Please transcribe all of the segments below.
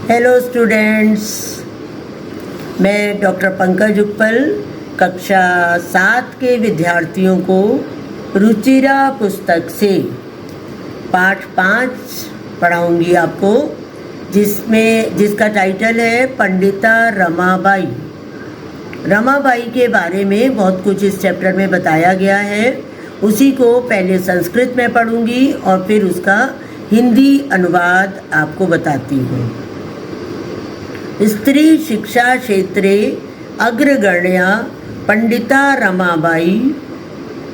Hello students, मैं doctor Pankaj उपल कक्षा 7 के विद्यार्थियों को रुचिरा पुस्तक से पाठ 5 पढ़ाऊंगी आपको, जिसका टाइटल है पंडिता रमाबाई। रमाबाई के बारे में बहुत कुछ इस चैप्टर में बताया गया है। उसी को पहले संस्कृत में पढ़ूंगी और फिर उसका हिंदी अनुवाद आपको बताती हूँ। स्त्री शिक्षा क्षेत्रे अग्रगण्या पंडिता रमाबाई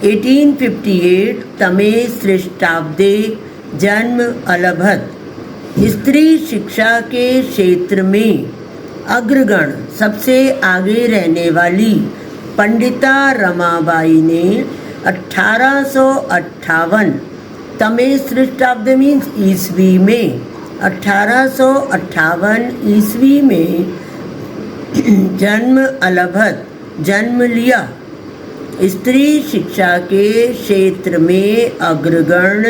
1858 तमे ख्रीष्टाब्दे जन्म अलभत। स्त्री शिक्षा के क्षेत्र में अग्रगण सबसे आगे रहने वाली पंडिता रमाबाई ने 1858 तमे ख्रीष्टाब्द मीन्स ईस्वी में 1858 ईस्वी में जन्म लिया। स्त्री शिक्षा के क्षेत्र में अग्रगण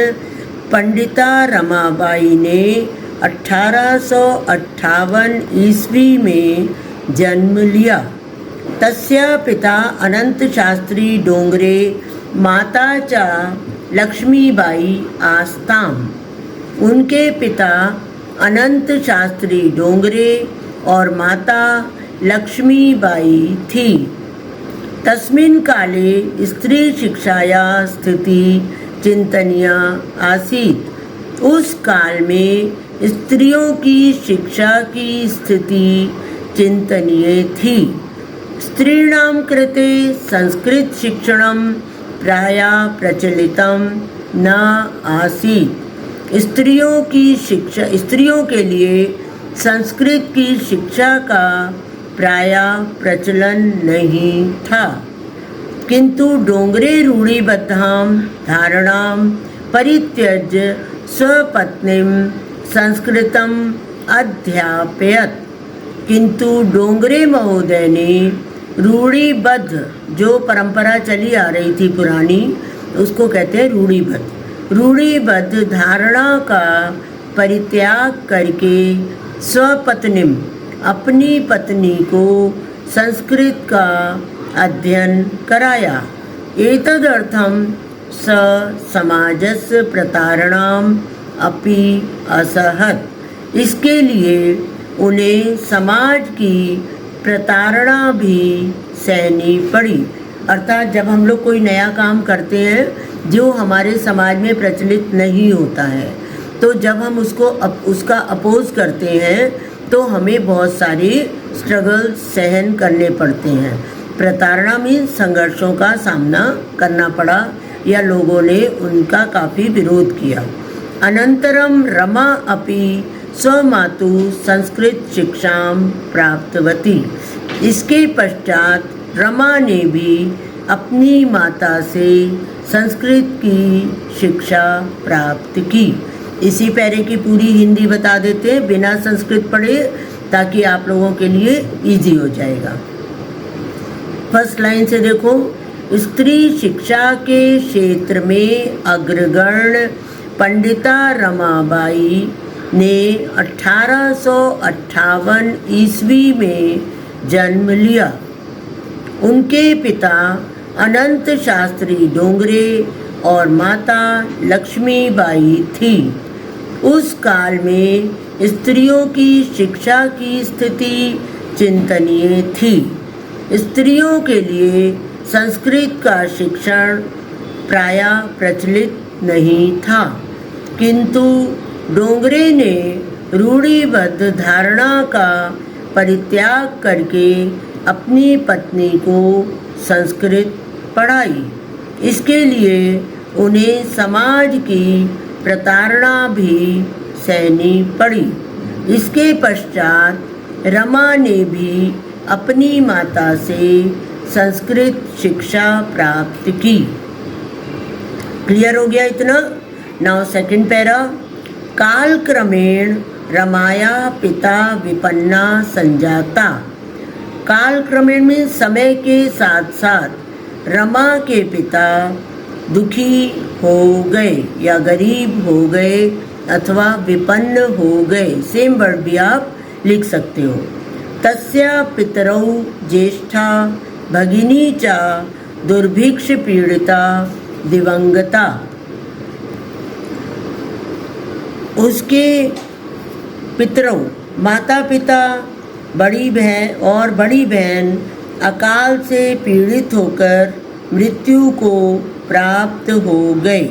पंडिता रमाबाई ने 1858 ईस्वी में जन्म लिया। तस्य पिता अनंत शास्त्री डोंगरे, माता च लक्ष्मीबाई आस्ताम। उनके पिता अनंत शास्त्री डोंगरे और माता लक्ष्मीबाई थी। तस्मिन् काले स्त्री शिक्षाया स्थिति चिंतनीया आसीत्। उस काल में स्त्रियों की शिक्षा की स्थिति चिंतनीय थी। स्त्रीणां कृते संस्कृत शिक्षणं प्रायः प्रचलितं न आसीत्। स्त्रियों के लिए संस्कृत की शिक्षा का प्रायः प्रचलन नहीं था, किंतु डोंगरे रूढ़िबद्धां धारणां परित्यज्य स्वपत्नीं संस्कृतम् अध्यापयत्। किंतु डोंगरे महोदय ने रूढ़िबद्ध जो परंपरा चली आ रही थी पुरानी, उसको कहते हैं रूढ़िबद्ध धारणा का परित्याग करके स्वपत्नीम अपनी पत्नी को संस्कृत का अध्ययन कराया। एतदर्थं स समाजस्य प्रतारणाम् अपि असहत्। इसके लिए उन्हें समाज की प्रताड़ना भी सहनी पड़ी। अर्थात जब हम लोग कोई नया काम करते हैं जो हमारे समाज में प्रचलित नहीं होता है, तो जब हम उसका अपोज करते हैं तो हमें बहुत सारे स्ट्रगल सहन करने पड़ते हैं। प्रताड़ना में संघर्षों का सामना करना पड़ा या लोगों ने उनका काफ़ी विरोध किया। अनंतरम रमा अपि स्वमातु संस्कृत शिक्षां प्राप्तवती। इसके पश्चात रमा ने भी अपनी माता से संस्कृत की शिक्षा प्राप्त की। इसी पैरे की पूरी हिंदी बता देते हैं बिना संस्कृत पढ़े, ताकि आप लोगों के लिए इजी हो जाएगा। फर्स्ट लाइन से देखो, स्त्री शिक्षा के क्षेत्र में अग्रगण्य पंडिता रमाबाई ने 1858 ईस्वी में जन्म लिया। उनके पिता अनंत शास्त्री डोंगरे और माता लक्ष्मीबाई थी। उस काल में स्त्रियों की शिक्षा की स्थिति चिंतनीय थी। स्त्रियों के लिए संस्कृत का शिक्षण प्रायः प्रचलित नहीं था, किंतु डोंगरे ने रूढ़िबद्ध धारणा का परित्याग करके अपनी पत्नी को संस्कृत पढ़ाई। इसके लिए उन्हें समाज की प्रताड़ना भी सहनी पड़ी। इसके पश्चात रमा ने भी अपनी माता से संस्कृत शिक्षा प्राप्त की। क्लियर हो गया इतना? Now second para. काल क्रमेण रमाया पिता विपन्ना संजाता। काल क्रमेण में समय के साथ साथ रमा के पिता दुखी हो गए या गरीब हो गए अथवा विपन्न हो गए। सेम वर्ड भी आप लिख सकते हो। तस्य पितरौ ज्येष्ठा भगिनी च दुर्भिक्ष पीड़िता दिवंगता। उसके पितरों माता पिता बड़ी बहन अकाल से पीड़ित होकर मृत्यु को प्राप्त हो गए।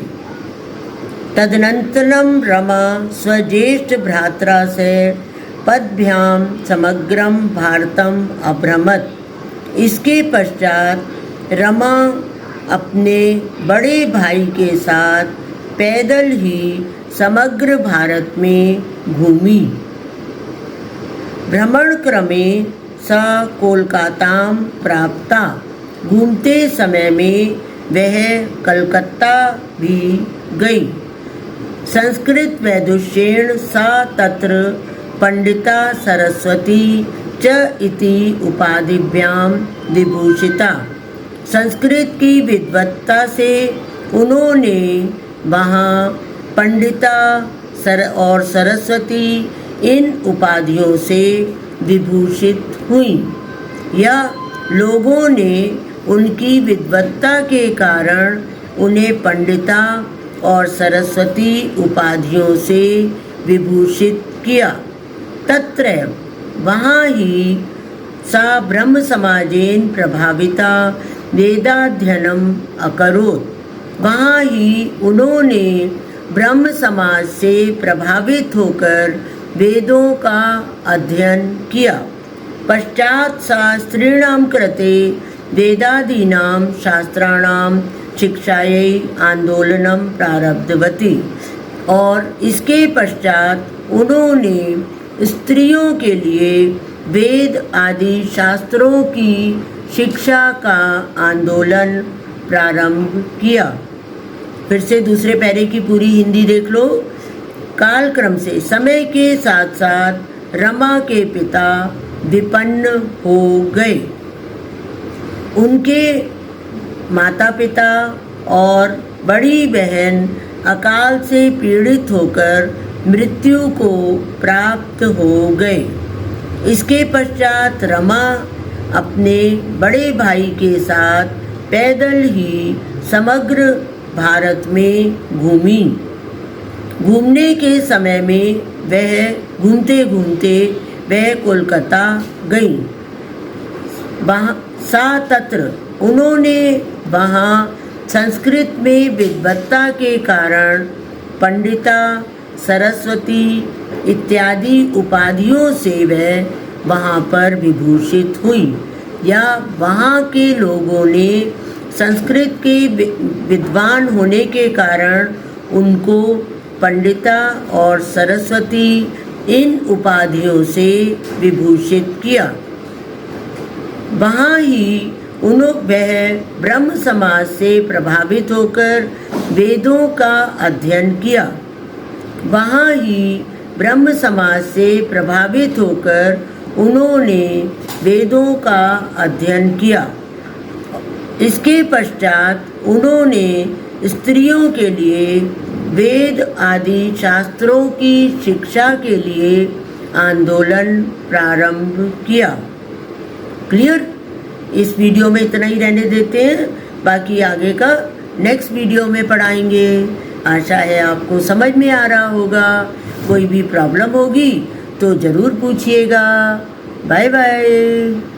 तदनंतरम रमा स्वज्येष्ठ भ्रात्रा से पदभ्याम समग्रम भारतम अभ्रमत। इसके पश्चात रमा अपने बड़े भाई के साथ पैदल ही समग्र भारत में घूमी। भ्रमण क्रमे स कोलकाताम प्राप्ता। घूमते समय में वह कलकत्ता भी गई। संस्कृत वैदुष्येण सा तत्र पंडिता सरस्वती च इति उपाधिभ्याम विभूषिता। संस्कृत की विद्वत्ता से उन्होंने वहाँ पंडिता और सरस्वती इन उपाधियों से विभूषित हुई। या लोगों ने उनकी विद्वत्ता के कारण उन्हें पंडिता और सरस्वती उपाधियों से विभूषित किया। तत्र वहाँ ही सा ब्रह्म समाजेन प्रभाविता वेदाध्ययनम अकरोत्। वहाँ ही उन्होंने ब्रह्म समाज से प्रभावित होकर वेदों का अध्ययन किया। पश्चात शास्त्रीणां कृते वेदादीनां शास्त्राणां शिक्षायै आंदोलनम प्रारब्धवती। और इसके पश्चात उन्होंने स्त्रियों के लिए वेद आदि शास्त्रों की शिक्षा का आंदोलन प्रारंभ किया। फिर से दूसरे पैरे की पूरी हिंदी देख लो। कालक्रम से समय के साथ साथ रमा के पिता विपन्न हो गए। उनके माता पिता और बड़ी बहन अकाल से पीड़ित होकर मृत्यु को प्राप्त हो गए। इसके पश्चात रमा अपने बड़े भाई के साथ पैदल ही समग्र भारत में घूमी। घूमने के समय में घूमते घूमते वह कोलकाता गई। वहाँ सा तत्र उन्होंने वहाँ संस्कृत में विद्वत्ता के कारण पंडिता सरस्वती इत्यादि उपाधियों से वह वहाँ पर विभूषित हुई। या वहाँ के लोगों ने संस्कृत के विद्वान होने के कारण उनको पंडिता और सरस्वती इन उपाधियों से विभूषित किया। वहाँ ही वह ब्रह्म समाज से प्रभावित होकर वेदों का अध्ययन किया। वहाँ ही ब्रह्म समाज से प्रभावित होकर उन्होंने वेदों का अध्ययन किया। इसके पश्चात उन्होंने स्त्रियों के लिए वेद आदि शास्त्रों की शिक्षा के लिए आंदोलन प्रारंभ किया। क्लियर? इस वीडियो में इतना ही रहने देते हैं, बाकी आगे का नेक्स्ट वीडियो में पढ़ाएंगे। आशा है आपको समझ में आ रहा होगा। कोई भी प्रॉब्लम होगी तो ज़रूर पूछिएगा। Bye bye.